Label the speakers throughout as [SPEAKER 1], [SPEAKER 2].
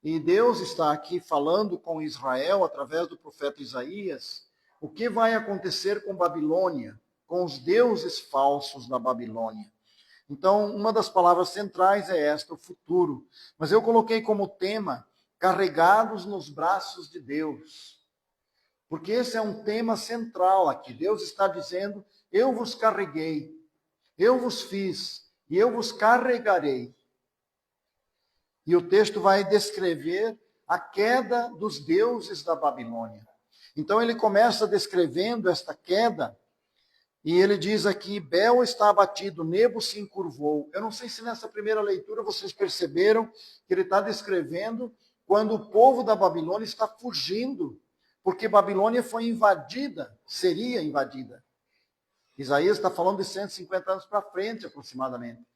[SPEAKER 1] E Deus está aqui falando com Israel através do profeta Isaías o que vai acontecer com Babilônia, com os deuses falsos da Babilônia. Então, uma das palavras centrais é esta, o futuro. Mas eu coloquei como tema, carregados nos braços de Deus. Porque esse é um tema central aqui. Deus está dizendo, eu vos carreguei, eu vos fiz, e eu vos carregarei. E o texto vai descrever a queda dos deuses da Babilônia. Então ele começa descrevendo esta queda, e ele diz aqui, Bel está abatido, Nebo se encurvou. Eu não sei se nessa primeira leitura vocês perceberam que ele está descrevendo quando o povo da Babilônia está fugindo, porque Babilônia foi invadida, seria invadida. Isaías está falando de 150 anos para frente, aproximadamente.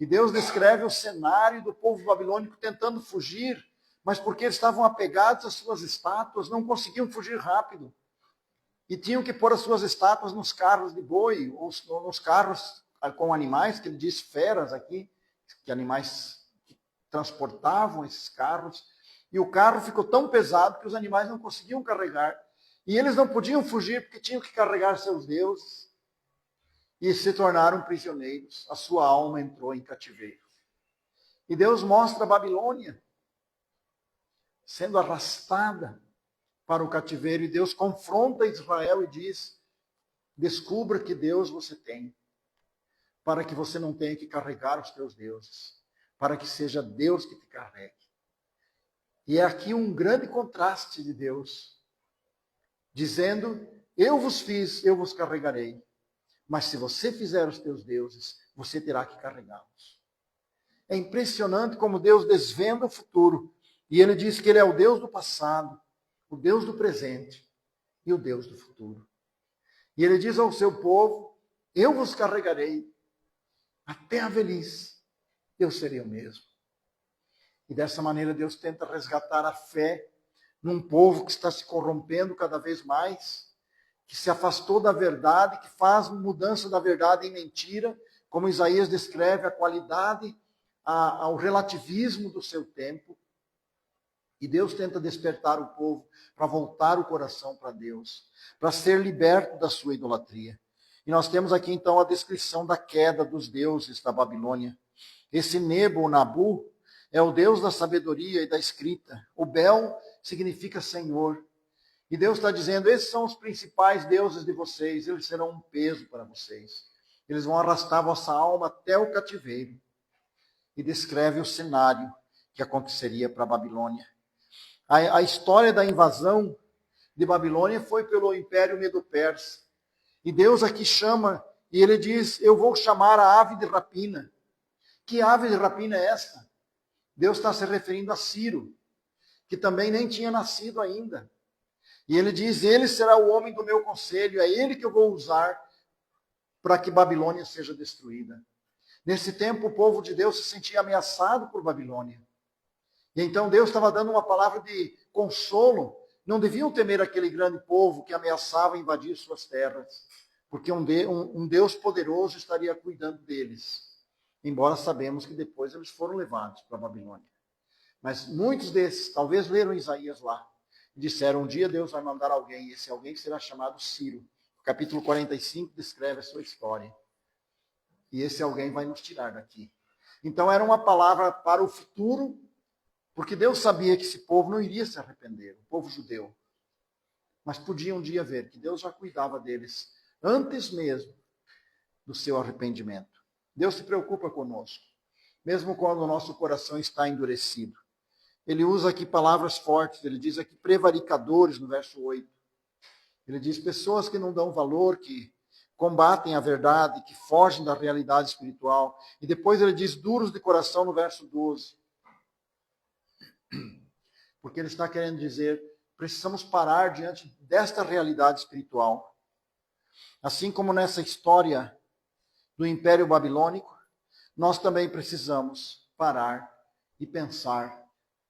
[SPEAKER 1] E Deus descreve o cenário do povo babilônico tentando fugir, mas porque eles estavam apegados às suas estátuas, não conseguiam fugir rápido. E tinham que pôr as suas estátuas nos carros de boi, ou nos carros com animais, que ele diz feras aqui, que animais que transportavam esses carros. E o carro ficou tão pesado que os animais não conseguiam carregar. E eles não podiam fugir porque tinham que carregar seus deuses. E se tornaram prisioneiros. A sua alma entrou em cativeiro. E Deus mostra a Babilônia sendo arrastada para o cativeiro. E Deus confronta Israel e diz, descubra que Deus você tem, para que você não tenha que carregar os teus deuses, para que seja Deus que te carregue. E é aqui um grande contraste de Deus, dizendo, eu vos fiz, eu vos carregarei. Mas se você fizer os teus deuses, você terá que carregá-los. É impressionante como Deus desvenda o futuro. E ele diz que ele é o Deus do passado, o Deus do presente e o Deus do futuro. E ele diz ao seu povo, eu vos carregarei até a velhice, eu serei o mesmo. E dessa maneira Deus tenta resgatar a fé num povo que está se corrompendo cada vez mais, que se afastou da verdade, que faz mudança da verdade em mentira, como Isaías descreve a qualidade, ao relativismo do seu tempo. E Deus tenta despertar o povo para voltar o coração para Deus, para ser liberto da sua idolatria. E nós temos aqui então a descrição da queda dos deuses da Babilônia. Esse Nebo, ou Nabu, é o Deus da sabedoria e da escrita. O Bel significa Senhor. E Deus está dizendo, esses são os principais deuses de vocês, eles serão um peso para vocês. Eles vão arrastar a vossa alma até o cativeiro. E descreve o cenário que aconteceria para a Babilônia. A história da invasão de Babilônia foi pelo Império Medo-Persa. E Deus aqui chama, e ele diz, eu vou chamar a ave de rapina. Que ave de rapina é esta? Deus está se referindo a Ciro, que também nem tinha nascido ainda. E ele diz, ele será o homem do meu conselho, é ele que eu vou usar para que Babilônia seja destruída. Nesse tempo, o povo de Deus se sentia ameaçado por Babilônia. E então Deus estava dando uma palavra de consolo. Não deviam temer aquele grande povo que ameaçava invadir suas terras, porque um Deus poderoso estaria cuidando deles. Embora sabemos que depois eles foram levados para a Babilônia. Mas muitos desses, talvez leram Isaías lá, e disseram, um dia Deus vai mandar alguém, e esse alguém será chamado Ciro. O capítulo 45 descreve a sua história. E esse alguém vai nos tirar daqui. Então era uma palavra para o futuro, porque Deus sabia que esse povo não iria se arrepender, o povo judeu. Mas podia um dia ver que Deus já cuidava deles, antes mesmo do seu arrependimento. Deus se preocupa conosco, mesmo quando o nosso coração está endurecido. Ele usa aqui palavras fortes, ele diz aqui prevaricadores, no verso 8. Ele diz pessoas que não dão valor, que combatem a verdade, que fogem da realidade espiritual. E depois ele diz duros de coração, no verso 12. Porque ele está querendo dizer, precisamos parar diante desta realidade espiritual. Assim como nessa história do Império Babilônico, nós também precisamos parar e pensar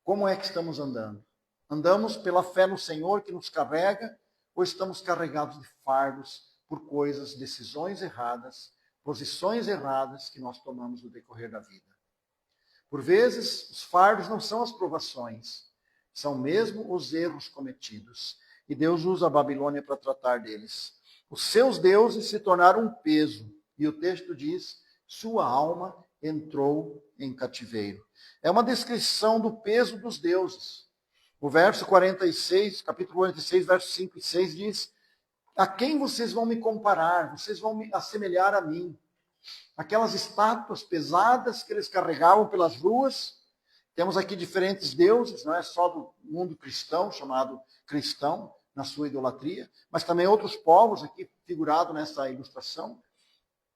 [SPEAKER 1] como é que estamos andando. Andamos pela fé no Senhor que nos carrega, ou estamos carregados de fardos por coisas, decisões erradas, posições erradas que nós tomamos no decorrer da vida. Por vezes, os fardos não são as provações, são mesmo os erros cometidos. E Deus usa a Babilônia para tratar deles. Os seus deuses se tornaram um peso. E o texto diz, sua alma entrou em cativeiro. É uma descrição do peso dos deuses. O verso 46, capítulo 46, versos 5 e 6 diz, a quem vocês vão me comparar? Vocês vão me assemelhar a mim. Aquelas estátuas pesadas que eles carregavam pelas ruas. Temos aqui diferentes deuses, não é só do mundo cristão, chamado cristão, na sua idolatria, mas também outros povos, aqui figurado nessa ilustração,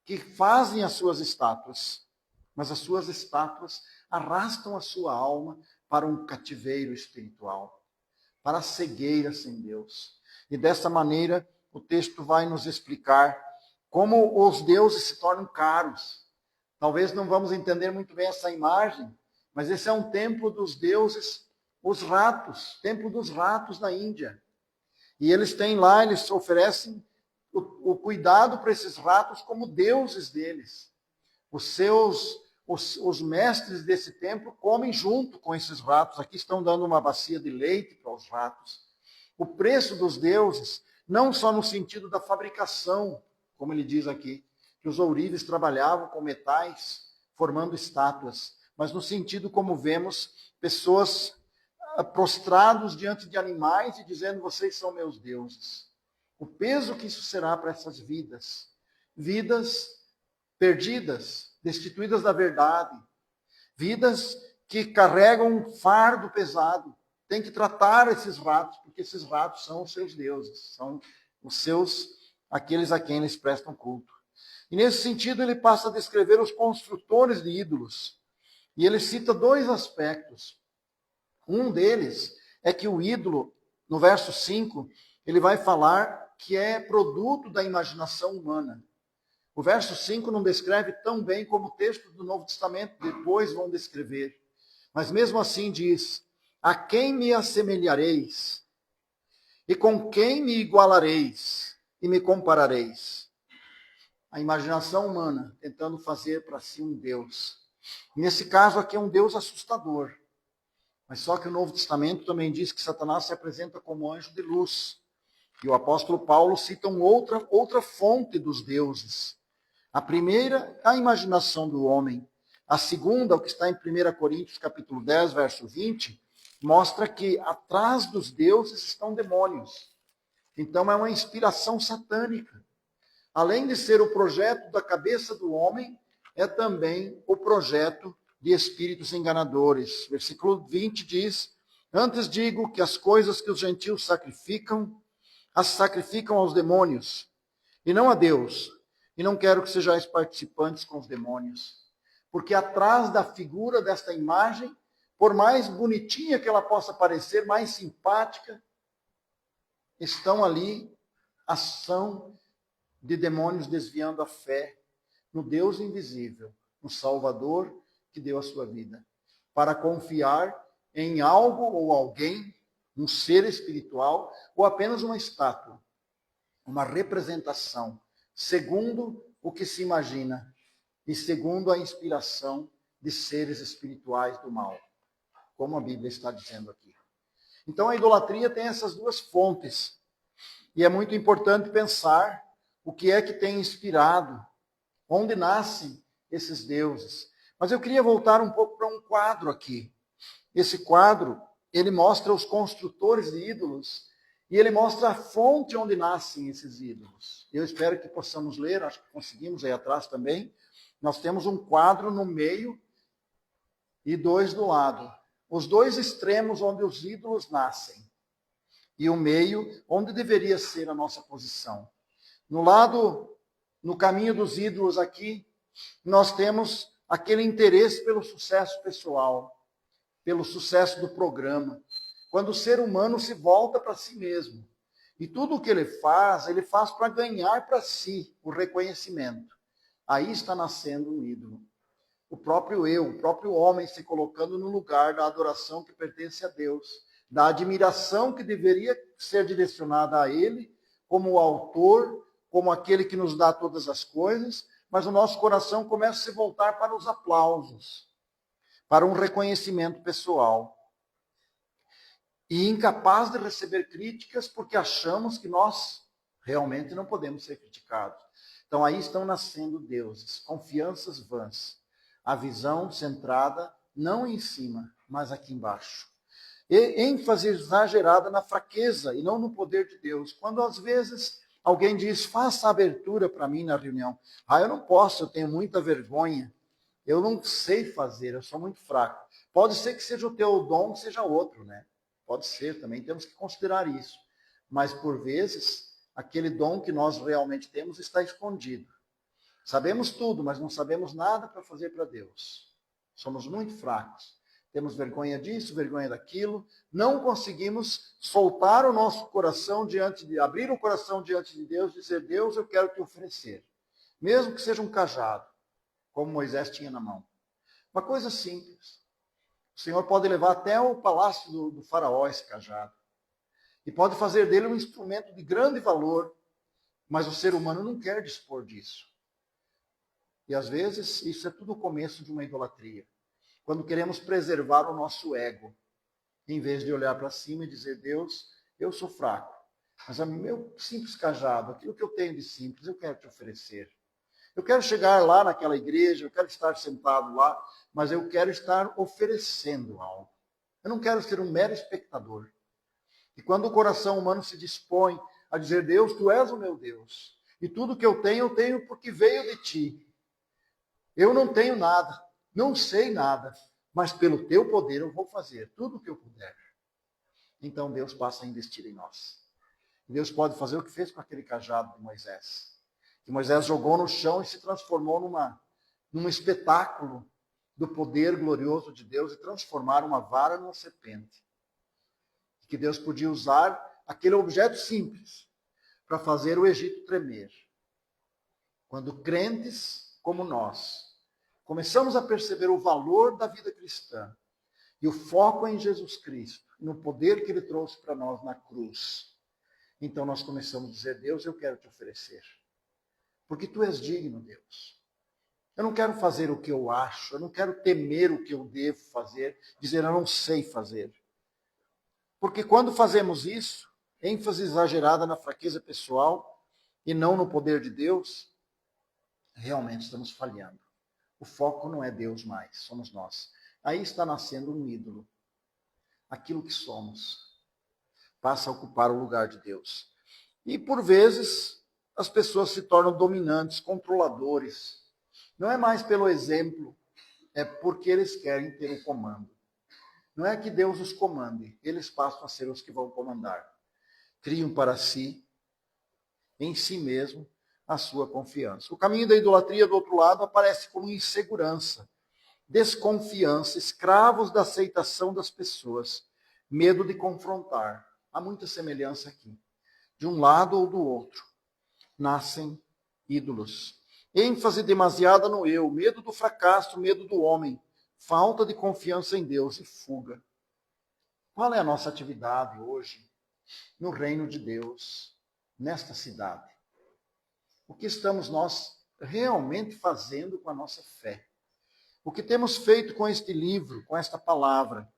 [SPEAKER 1] que fazem as suas estátuas. Mas as suas estátuas arrastam a sua alma para um cativeiro espiritual, para a cegueira sem Deus. E dessa maneira, o texto vai nos explicar como os deuses se tornam caros. Talvez não vamos entender muito bem essa imagem, mas esse é um templo dos deuses, os ratos, templo dos ratos na Índia. E eles têm lá, eles oferecem o cuidado para esses ratos como deuses deles. Os mestres desse templo comem junto com esses ratos. Aqui estão dando uma bacia de leite para os ratos. O preço dos deuses, não só no sentido da fabricação, como ele diz aqui, que os ourives trabalhavam com metais, formando estátuas, mas no sentido como vemos pessoas prostrados diante de animais e dizendo, vocês são meus deuses. O peso que isso será para essas vidas. Vidas perdidas, destituídas da verdade. Vidas que carregam um fardo pesado. Tem que tratar esses ratos, porque esses ratos são os seus deuses. São aqueles a quem eles prestam culto. E nesse sentido ele passa a descrever os construtores de ídolos. E ele cita dois aspectos. Um deles é que o ídolo, no verso 5, ele vai falar que é produto da imaginação humana. O verso 5 não descreve tão bem como o texto do Novo Testamento depois vão descrever. Mas mesmo assim diz, a quem me assemelhareis? E com quem me igualareis? E me comparareis? A imaginação humana tentando fazer para si um Deus. Nesse caso aqui é um Deus assustador. Mas só que o Novo Testamento também diz que Satanás se apresenta como anjo de luz. E o apóstolo Paulo cita outra fonte dos deuses. A primeira, a imaginação do homem. A segunda, o que está em 1 Coríntios capítulo 10, verso 20, mostra que atrás dos deuses estão demônios. Então é uma inspiração satânica. Além de ser o projeto da cabeça do homem, é também o projeto de espíritos enganadores. Versículo 20 diz, antes digo que as coisas que os gentios sacrificam, as sacrificam aos demônios, e não a Deus. E não quero que sejais participantes com os demônios. Porque atrás da figura desta imagem, por mais bonitinha que ela possa parecer, mais simpática, estão ali ação de demônios desviando a fé no Deus invisível, no Salvador que deu a sua vida, para confiar em algo ou alguém, um ser espiritual, ou apenas uma estátua, uma representação, segundo o que se imagina e segundo a inspiração de seres espirituais do mal, como a Bíblia está dizendo aqui. Então a idolatria tem essas duas fontes, e é muito importante pensar o que é que tem inspirado, onde nascem esses deuses. Mas eu queria voltar um pouco para um quadro aqui. Esse quadro, ele mostra os construtores de ídolos e ele mostra a fonte onde nascem esses ídolos. Eu espero que possamos ler, acho que conseguimos aí atrás também. Nós temos um quadro no meio e dois do lado. Os dois extremos onde os ídolos nascem. E o meio onde deveria ser a nossa posição. No caminho dos ídolos aqui, nós temos aquele interesse pelo sucesso pessoal, pelo sucesso do programa. Quando o ser humano se volta para si mesmo. E tudo o que ele faz para ganhar para si o reconhecimento. Aí está nascendo um ídolo. O próprio eu, o próprio homem se colocando no lugar da adoração que pertence a Deus, da admiração que deveria ser direcionada a Ele, como o autor, como aquele que nos dá todas as coisas, mas o nosso coração começa a se voltar para os aplausos, para um reconhecimento pessoal. E incapaz de receber críticas porque achamos que nós realmente não podemos ser criticados. Então aí estão nascendo deuses, confianças vãs, a visão centrada não em cima, mas aqui embaixo. E ênfase exagerada na fraqueza e não no poder de Deus. Quando às vezes alguém diz, faça a abertura para mim na reunião. Eu não posso, eu tenho muita vergonha. Eu não sei fazer, eu sou muito fraco. Pode ser que seja o teu dom, seja outro, né? Pode ser, também temos que considerar isso. Mas por vezes, aquele dom que nós realmente temos está escondido. Sabemos tudo, mas não sabemos nada para fazer para Deus. Somos muito fracos. Temos vergonha disso, vergonha daquilo. Não conseguimos soltar o nosso coração abrir o coração diante de Deus e dizer, Deus, eu quero te oferecer. Mesmo que seja um cajado, como Moisés tinha na mão. Uma coisa simples. O Senhor pode levar até o palácio do faraó esse cajado. E pode fazer dele um instrumento de grande valor, mas o ser humano não quer dispor disso. E às vezes isso é tudo o começo de uma idolatria. Quando queremos preservar o nosso ego, em vez de olhar para cima e dizer, Deus, eu sou fraco, mas o meu simples cajado, aquilo que eu tenho de simples, eu quero te oferecer. Eu quero chegar lá naquela igreja, eu quero estar sentado lá, mas eu quero estar oferecendo algo. Eu não quero ser um mero espectador. E quando o coração humano se dispõe a dizer, Deus, tu és o meu Deus, e tudo que eu tenho porque veio de ti. Eu não tenho nada, não sei nada, mas pelo teu poder eu vou fazer tudo o que eu puder. Então Deus passa a investir em nós. Deus pode fazer o que fez com aquele cajado de Moisés. Que Moisés jogou no chão e se transformou num espetáculo do poder glorioso de Deus e transformar uma vara numa serpente. Que Deus podia usar aquele objeto simples para fazer o Egito tremer. Quando crentes como nós começamos a perceber o valor da vida cristã e o foco em Jesus Cristo, no poder que Ele trouxe para nós na cruz, então nós começamos a dizer, Deus, eu quero te oferecer. Porque tu és digno, Deus. Eu não quero fazer o que eu acho, eu não quero temer o que eu devo fazer, dizer eu não sei fazer. Porque quando fazemos isso, ênfase exagerada na fraqueza pessoal e não no poder de Deus, realmente estamos falhando. O foco não é Deus mais, somos nós. Aí está nascendo um ídolo. Aquilo que somos passa a ocupar o lugar de Deus. E por vezes as pessoas se tornam dominantes, controladores. Não é mais pelo exemplo, é porque eles querem ter o comando. Não é que Deus os comande, eles passam a ser os que vão comandar. Criam para si, em si mesmo, a sua confiança. O caminho da idolatria, do outro lado, aparece como insegurança, desconfiança, escravos da aceitação das pessoas, medo de confrontar. Há muita semelhança aqui. De um lado ou do outro, nascem ídolos. ênfase demasiada no eu, medo do fracasso, medo do homem, falta de confiança em Deus e fuga. Qual é a nossa atividade hoje no reino de Deus, nesta cidade? O que estamos nós realmente fazendo com a nossa fé? O que temos feito com este livro, com esta palavra?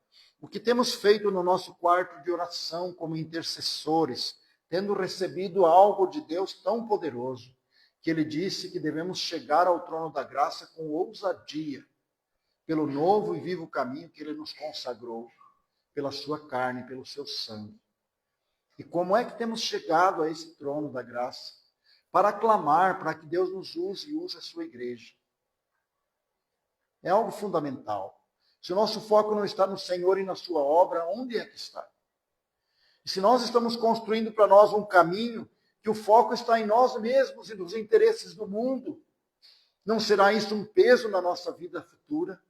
[SPEAKER 1] O que temos feito no nosso quarto de oração como intercessores, tendo recebido algo de Deus tão poderoso, que Ele disse que devemos chegar ao trono da graça com ousadia, pelo novo e vivo caminho que Ele nos consagrou, pela sua carne, pelo seu sangue. E como é que temos chegado a esse trono da graça? Para clamar, para que Deus nos use e use a sua igreja. É algo fundamental. Se o nosso foco não está no Senhor e na sua obra, onde é que está? E se nós estamos construindo para nós um caminho que o foco está em nós mesmos e nos interesses do mundo, não será isso um peso na nossa vida futura?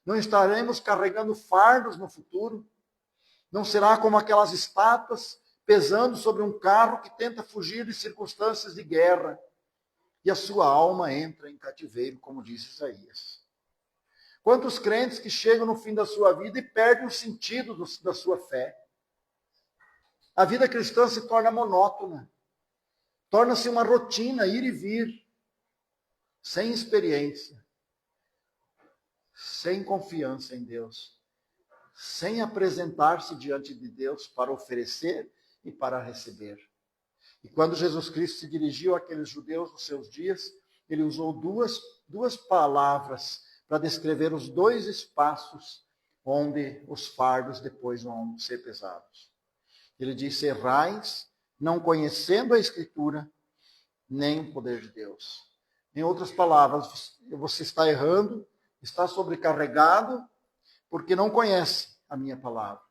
[SPEAKER 1] Não estaremos carregando fardos no futuro? Não será como aquelas estátuas pesando sobre um carro que tenta fugir de circunstâncias de guerra e a sua alma entra em cativeiro, como diz Isaías. Quantos crentes que chegam no fim da sua vida e perdem o sentido da sua fé? A vida cristã se torna monótona. Torna-se uma rotina, ir e vir, sem experiência, sem confiança em Deus, sem apresentar-se diante de Deus para oferecer e para receber. E quando Jesus Cristo se dirigiu àqueles judeus nos seus dias, ele usou duas palavras para descrever os dois espaços onde os fardos depois vão ser pesados. Ele disse: errais, não conhecendo a Escritura, nem o poder de Deus. Em outras palavras, você está errando, está sobrecarregado, porque não conhece a minha palavra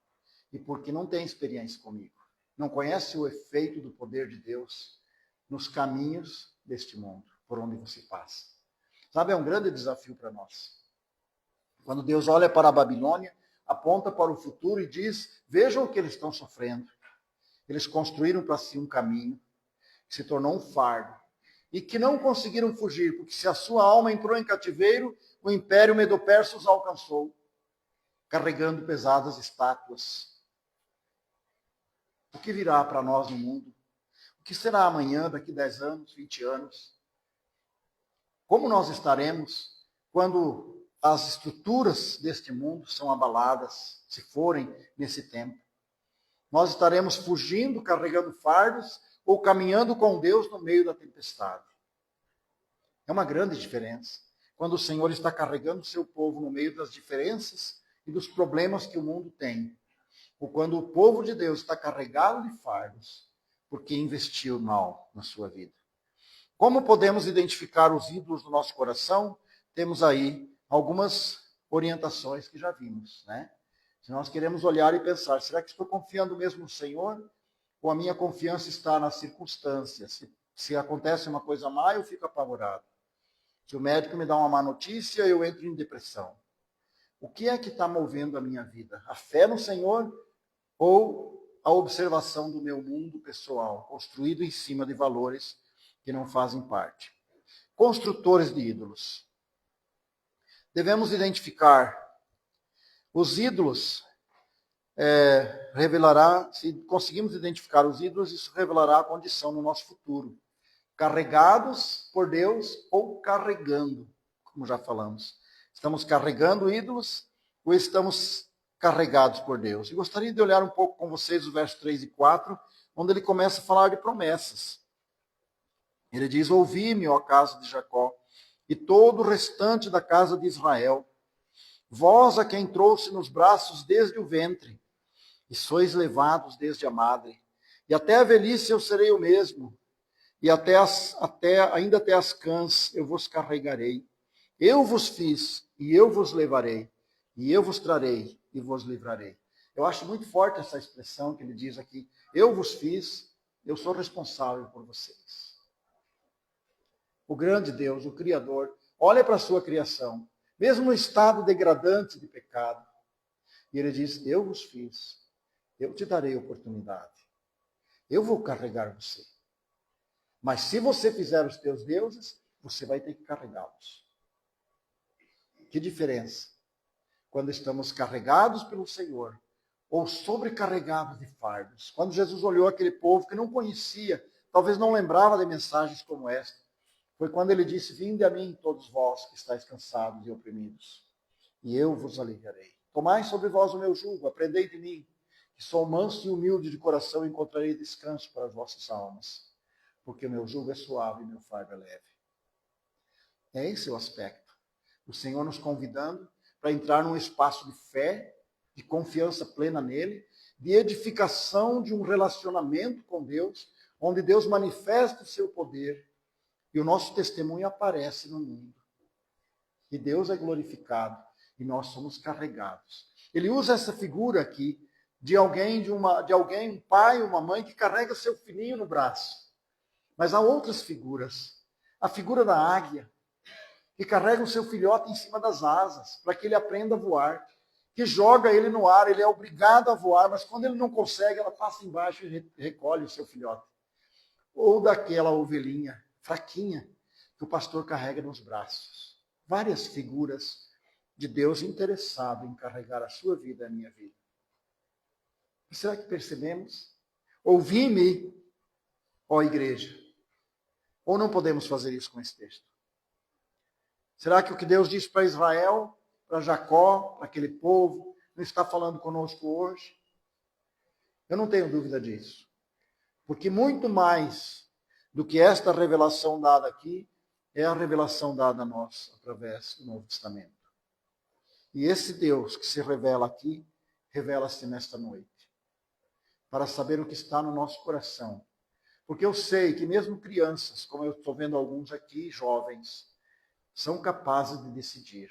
[SPEAKER 1] e porque não tem experiência comigo. Não conhece o efeito do poder de Deus nos caminhos deste mundo, por onde você passa. Sabe, é um grande desafio para nós. Quando Deus olha para a Babilônia, aponta para o futuro e diz: vejam o que eles estão sofrendo. Eles construíram para si um caminho que se tornou um fardo e que não conseguiram fugir, porque se a sua alma entrou em cativeiro, o império medo-persa os alcançou, carregando pesadas estátuas. O que virá para nós no mundo? O que será amanhã, daqui 10 anos, 20 anos? Como nós estaremos quando as estruturas deste mundo são abaladas, se forem nesse tempo? Nós estaremos fugindo, carregando fardos, ou caminhando com Deus no meio da tempestade? É uma grande diferença. Quando o Senhor está carregando o seu povo no meio das diferenças e dos problemas que o mundo tem, ou quando o povo de Deus está carregado de fardos, porque investiu mal na sua vida. Como podemos identificar os ídolos do nosso coração? Temos aí algumas orientações que já vimos, né? Se nós queremos olhar e pensar, será que estou confiando mesmo no Senhor? Ou a minha confiança está nas circunstâncias? Se acontece uma coisa má, eu fico apavorado. Se o médico me dá uma má notícia, eu entro em depressão. O que é que está movendo a minha vida? A fé no Senhor ou a observação do meu mundo pessoal, construído em cima de valores que não fazem parte? Construtores de ídolos. Devemos identificar os ídolos. Revelará, se conseguimos identificar os ídolos, isso revelará a condição no nosso futuro. Carregados por Deus ou carregando, como já falamos. Estamos carregando ídolos ou estamos carregados por Deus? E gostaria de olhar um pouco com vocês o verso 3 e 4, onde ele começa a falar de promessas. Ele diz: ouvi-me, ó casa de Jacó, e todo o restante da casa de Israel, vós a quem trouxe nos braços desde o ventre, e sois levados desde a madre, e até a velhice eu serei o mesmo, e ainda até as cãs eu vos carregarei. Eu vos fiz, e eu vos levarei, e eu vos trarei, e vos livrarei. Eu acho muito forte essa expressão que ele diz aqui: eu vos fiz, eu sou responsável por vocês. O grande Deus, o Criador, olha para a sua criação, mesmo no estado degradante de pecado, e ele diz: eu vos fiz, eu te darei oportunidade, eu vou carregar você. Mas se você fizer os teus deuses, você vai ter que carregá-los. Que diferença quando estamos carregados pelo Senhor ou sobrecarregados de fardos. Quando Jesus olhou aquele povo que não conhecia, talvez não lembrava de mensagens como esta, foi quando ele disse: vinde a mim todos vós que estáis cansados e oprimidos, e eu vos aliviarei. Tomai sobre vós o meu jugo, aprendei de mim, que sou manso e humilde de coração, e encontrarei descanso para as vossas almas, porque o meu jugo é suave e meu fardo é leve. É esse o aspecto. O Senhor nos convidando para entrar num espaço de fé, de confiança plena nele, de edificação de um relacionamento com Deus, onde Deus manifesta o seu poder e o nosso testemunho aparece no mundo. E Deus é glorificado e nós somos carregados. Ele usa essa figura aqui de alguém, um pai, uma mãe que carrega seu filhinho no braço. Mas há outras figuras. A figura da águia, que carrega o seu filhote em cima das asas, para que ele aprenda a voar, que joga ele no ar, ele é obrigado a voar, mas quando ele não consegue, ela passa embaixo e recolhe o seu filhote. Ou daquela ovelhinha fraquinha que o pastor carrega nos braços. Várias figuras de Deus interessado em carregar a sua vida e a minha vida. E será que percebemos? Ouvi-me, ó igreja. Ou não podemos fazer isso com esse texto? Será que o que Deus disse para Israel, para Jacó, para aquele povo, não está falando conosco hoje? Eu não tenho dúvida disso. Porque muito mais do que esta revelação dada aqui, é a revelação dada a nós através do Novo Testamento. E esse Deus que se revela aqui, revela-se nesta noite, para saber o que está no nosso coração. Porque eu sei que mesmo crianças, como eu estou vendo alguns aqui, jovens, são capazes de decidir.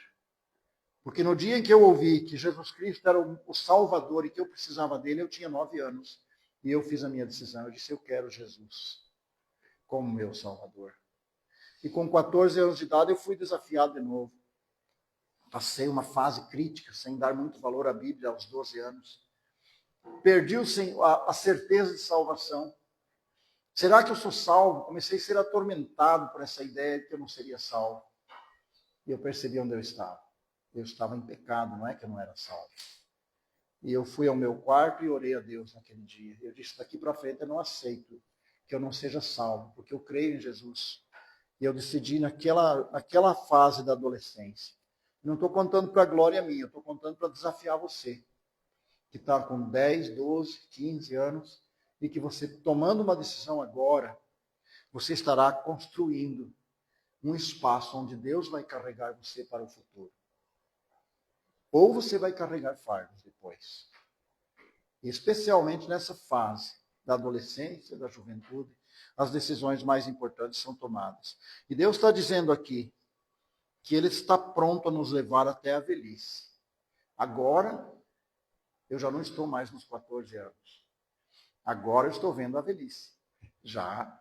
[SPEAKER 1] Porque no dia em que eu ouvi que Jesus Cristo era o Salvador e que eu precisava dele, eu tinha 9 anos. E eu fiz a minha decisão. Eu disse, eu quero Jesus como meu Salvador. E com 14 anos de idade eu fui desafiado de novo. Passei uma fase crítica, sem dar muito valor à Bíblia aos 12 anos. Perdi a certeza de salvação. Será que eu sou salvo? Comecei a ser atormentado por essa ideia de que eu não seria salvo. E eu percebi onde eu estava. Eu estava em pecado, não é que eu não era salvo. E eu fui ao meu quarto e orei a Deus naquele dia. Eu disse, daqui para frente eu não aceito que eu não seja salvo, porque eu creio em Jesus. E eu decidi naquela fase da adolescência. Não estou contando para a glória minha, eu estou contando para desafiar você, que está com 10, 12, 15 anos, e que você, tomando uma decisão agora, você estará construindo um espaço onde Deus vai carregar você para o futuro. Ou você vai carregar fardos depois. E especialmente nessa fase da adolescência, da juventude, as decisões mais importantes são tomadas. E Deus está dizendo aqui que Ele está pronto a nos levar até a velhice. Agora, eu já não estou mais nos 14 anos. Agora eu estou vendo a velhice. Já.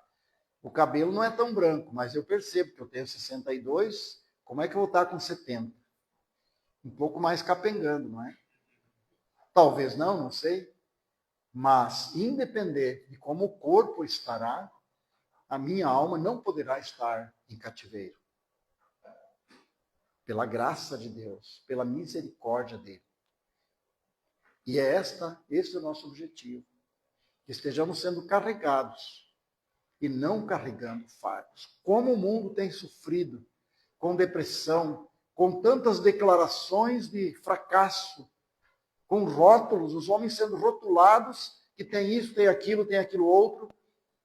[SPEAKER 1] O cabelo não é tão branco, mas eu percebo que eu tenho 62, como é que eu vou estar com 70? Um pouco mais capengando, não é? Talvez não sei. Mas, independente de como o corpo estará, a minha alma não poderá estar em cativeiro. Pela graça de Deus, pela misericórdia dele. E esse é o nosso objetivo. Que estejamos sendo carregados e não carregando fardos. Como o mundo tem sofrido com depressão, com tantas declarações de fracasso, com rótulos, os homens sendo rotulados, que tem isso, tem aquilo outro,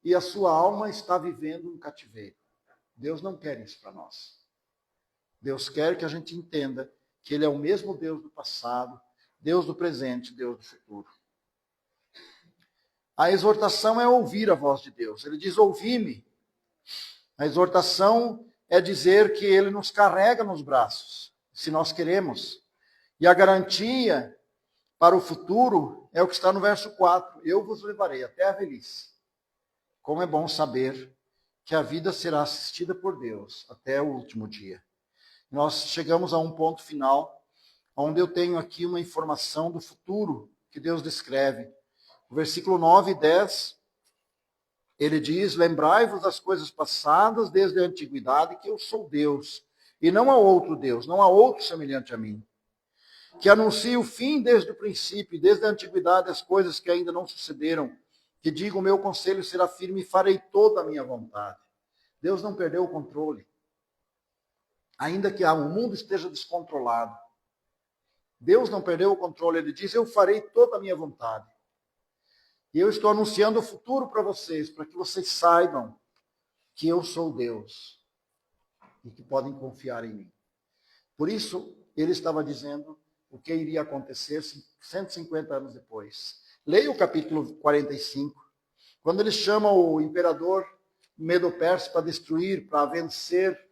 [SPEAKER 1] e a sua alma está vivendo um cativeiro. Deus não quer isso para nós. Deus quer que a gente entenda que Ele é o mesmo Deus do passado, Deus do presente, Deus do futuro. A exortação é ouvir a voz de Deus. Ele diz, ouvi-me. A exortação é dizer que Ele nos carrega nos braços, se nós queremos. E a garantia para o futuro é o que está no verso 4. Eu vos levarei até a velhice. Como é bom saber que a vida será assistida por Deus até o último dia. Nós chegamos a um ponto final, onde eu tenho aqui uma informação do futuro que Deus descreve. O versículo 9 e 10, ele diz, lembrai-vos das coisas passadas desde a antiguidade, que eu sou Deus, e não há outro Deus, não há outro semelhante a mim, que anuncie o fim desde o princípio, desde a antiguidade as coisas que ainda não sucederam, que diga o meu conselho será firme e farei toda a minha vontade. Deus não perdeu o controle. Ainda que o mundo esteja descontrolado, Deus não perdeu o controle. Ele diz, eu farei toda a minha vontade. E eu estou anunciando o futuro para vocês, para que vocês saibam que eu sou Deus e que podem confiar em mim. Por isso, ele estava dizendo o que iria acontecer 150 anos depois. Leia o capítulo 45, quando ele chama o imperador Medo-Persa para destruir, para vencer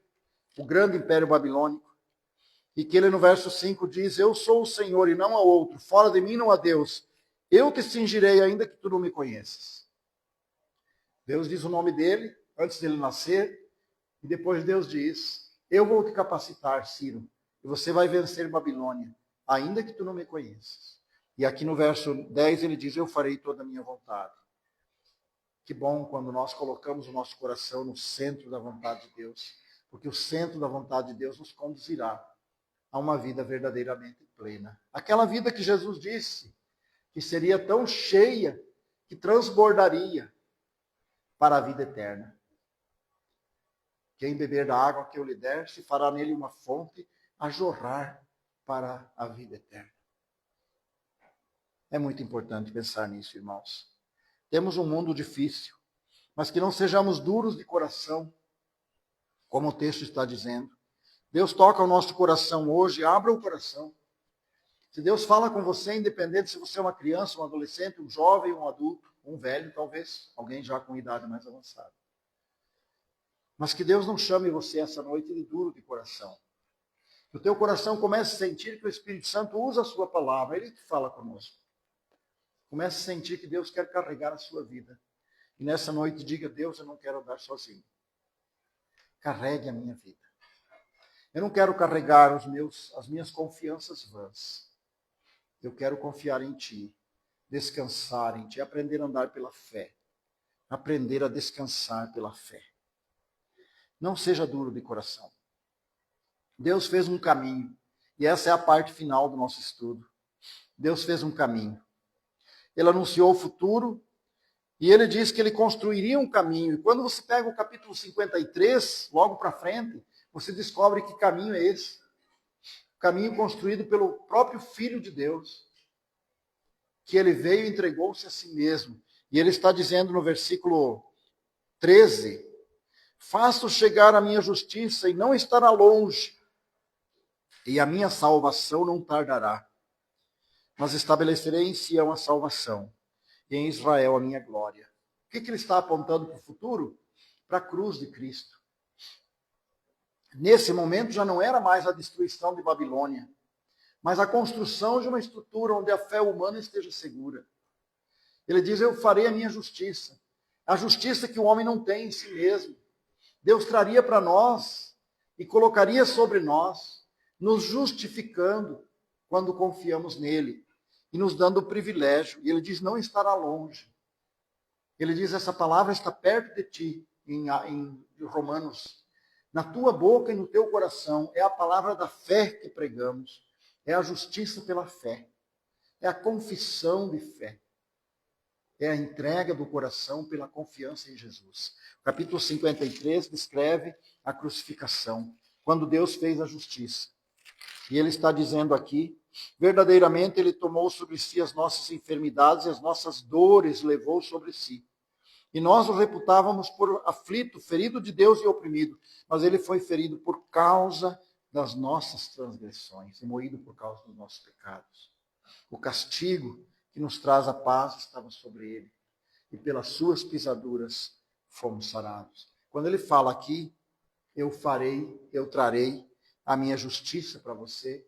[SPEAKER 1] o grande império babilônico. E que ele no verso 5 diz, eu sou o Senhor e não há outro, fora de mim não há Deus. Eu te cingirei ainda que tu não me conheças. Deus diz o nome dele, antes dele nascer, e depois Deus diz, eu vou te capacitar, Ciro, e você vai vencer Babilônia, ainda que tu não me conheças. E aqui no verso 10 ele diz, eu farei toda a minha vontade. Que bom quando nós colocamos o nosso coração no centro da vontade de Deus, porque o centro da vontade de Deus nos conduzirá a uma vida verdadeiramente plena. Aquela vida que Jesus disse, que seria tão cheia, que transbordaria para a vida eterna. Quem beber da água que eu lhe der, se fará nele uma fonte a jorrar para a vida eterna. É muito importante pensar nisso, irmãos. Temos um mundo difícil, mas que não sejamos duros de coração, como o texto está dizendo. Deus toca o nosso coração hoje, abra o coração. Se Deus fala com você, independente se você é uma criança, um adolescente, um jovem, um adulto, um velho, talvez, alguém já com idade mais avançada. Mas que Deus não chame você essa noite de duro de coração. Que o teu coração comece a sentir que o Espírito Santo usa a sua palavra, ele que fala conosco. Comece a sentir que Deus quer carregar a sua vida. E nessa noite diga, Deus, eu não quero andar sozinho. Carregue a minha vida. Eu não quero carregar as minhas confianças vãs. Eu quero confiar em Ti, descansar em Ti, aprender a andar pela fé. Aprender a descansar pela fé. Não seja duro de coração. Deus fez um caminho. E essa é a parte final do nosso estudo. Deus fez um caminho. Ele anunciou o futuro e ele disse que ele construiria um caminho. E quando você pega o capítulo 53, logo para frente, você descobre que caminho é esse. O caminho construído pelo próprio Filho de Deus, que ele veio e entregou-se a si mesmo. E ele está dizendo no versículo 13, faço chegar a minha justiça e não estará longe, e a minha salvação não tardará. Mas estabelecerei em Sião a salvação, e em Israel a minha glória. O que ele está apontando para o futuro? Para a cruz de Cristo. Nesse momento já não era mais a destruição de Babilônia, mas a construção de uma estrutura onde a fé humana esteja segura. Ele diz, eu farei a minha justiça. A justiça que o homem não tem em si mesmo. Deus traria para nós e colocaria sobre nós, nos justificando quando confiamos nele e nos dando o privilégio. E ele diz, não estará longe. Ele diz, essa palavra está perto de ti, em Romanos. Na tua boca e no teu coração é a palavra da fé que pregamos. É a justiça pela fé. É a confissão de fé. É a entrega do coração pela confiança em Jesus. O capítulo 53 descreve a crucificação, quando Deus fez a justiça. E ele está dizendo aqui, verdadeiramente ele tomou sobre si as nossas enfermidades e as nossas dores levou sobre si. E nós o reputávamos por aflito, ferido de Deus e oprimido. Mas ele foi ferido por causa das nossas transgressões e moído por causa dos nossos pecados. O castigo que nos traz a paz estava sobre ele. E pelas suas pisaduras fomos sarados. Quando ele fala aqui, eu trarei a minha justiça para você,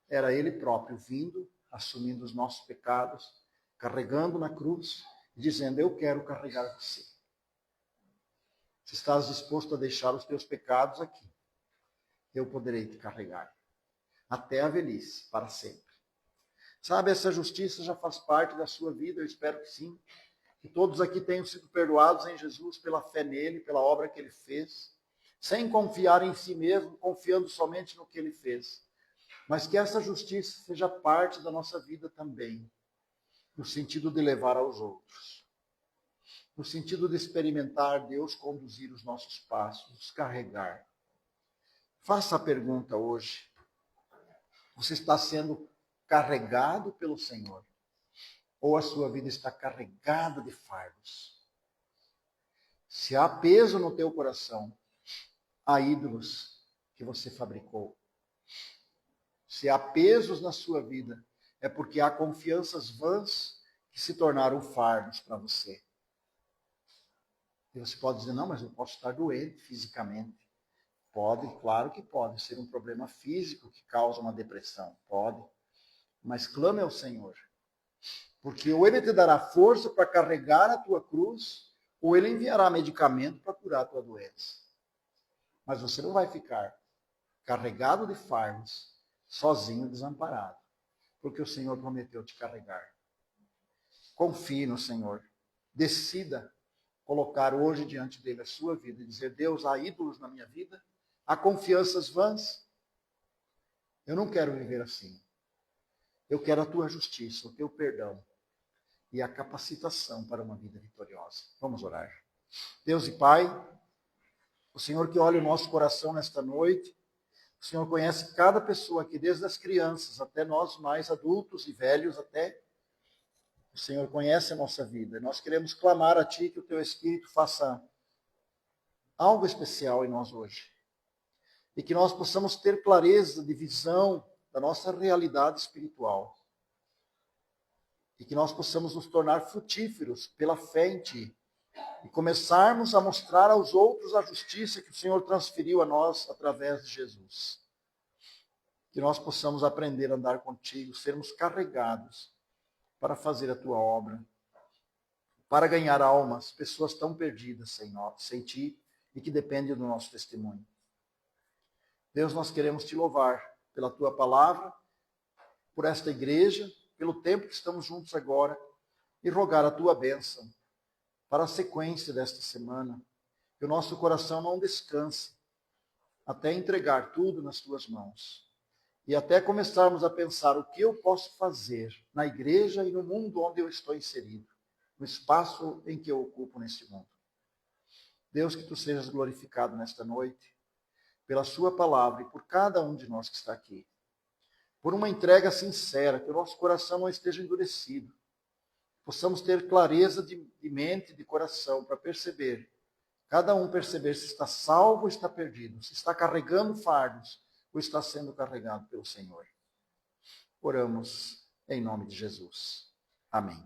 [SPEAKER 1] era ele próprio vindo, assumindo os nossos pecados, carregando na cruz, dizendo, eu quero carregar você. Se estás disposto a deixar os teus pecados aqui, eu poderei te carregar. Até a velhice, para sempre. Sabe, essa justiça já faz parte da sua vida, eu espero que sim. Que todos aqui tenham sido perdoados em Jesus pela fé nele, pela obra que ele fez. Sem confiar em si mesmo, confiando somente no que ele fez. Mas que essa justiça seja parte da nossa vida também. No sentido de levar aos outros. No sentido de experimentar Deus conduzir os nossos passos, nos carregar. Faça a pergunta hoje. Você está sendo carregado pelo Senhor? Ou a sua vida está carregada de fardos? Se há peso no teu coração, há ídolos que você fabricou. Se há pesos na sua vida, é porque há confianças vãs que se tornaram fardos para você. E você pode dizer, não, mas eu posso estar doente fisicamente. Pode, claro que pode ser um problema físico que causa uma depressão. Pode. Mas clame ao Senhor. Porque ou ele te dará força para carregar a tua cruz, ou ele enviará medicamento para curar a tua doença. Mas você não vai ficar carregado de fardos, sozinho, desamparado. Porque o Senhor prometeu te carregar. Confie no Senhor. Decida colocar hoje diante dele a sua vida e dizer, Deus, há ídolos na minha vida? Há confianças vãs? Eu não quero viver assim. Eu quero a tua justiça, o teu perdão e a capacitação para uma vida vitoriosa. Vamos orar. Deus e Pai, o Senhor que olha o nosso coração nesta noite, O Senhor conhece cada pessoa aqui, desde as crianças até nós mais adultos e velhos até. O Senhor conhece a nossa vida. Nós queremos clamar a Ti que o Teu Espírito faça algo especial em nós hoje. E que nós possamos ter clareza de visão da nossa realidade espiritual. E que nós possamos nos tornar frutíferos pela fé em Ti. E começarmos a mostrar aos outros a justiça que o Senhor transferiu a nós através de Jesus. Que nós possamos aprender a andar contigo, sermos carregados para fazer a Tua obra, para ganhar almas, pessoas tão perdidas sem Ti e que dependem do nosso testemunho. Deus, nós queremos Te louvar pela Tua palavra, por esta igreja, pelo tempo que estamos juntos agora e rogar a Tua bênção para a sequência desta semana, que o nosso coração não descanse até entregar tudo nas Tuas mãos. E até começarmos a pensar o que eu posso fazer na igreja e no mundo onde eu estou inserido, no espaço em que eu ocupo neste mundo. Deus, que Tu sejas glorificado nesta noite, pela Sua palavra e por cada um de nós que está aqui. Por uma entrega sincera, que o nosso coração não esteja endurecido. Possamos ter clareza de mente, de coração, para perceber, cada um perceber se está salvo ou está perdido, se está carregando fardos ou está sendo carregado pelo Senhor. Oramos em nome de Jesus. Amém.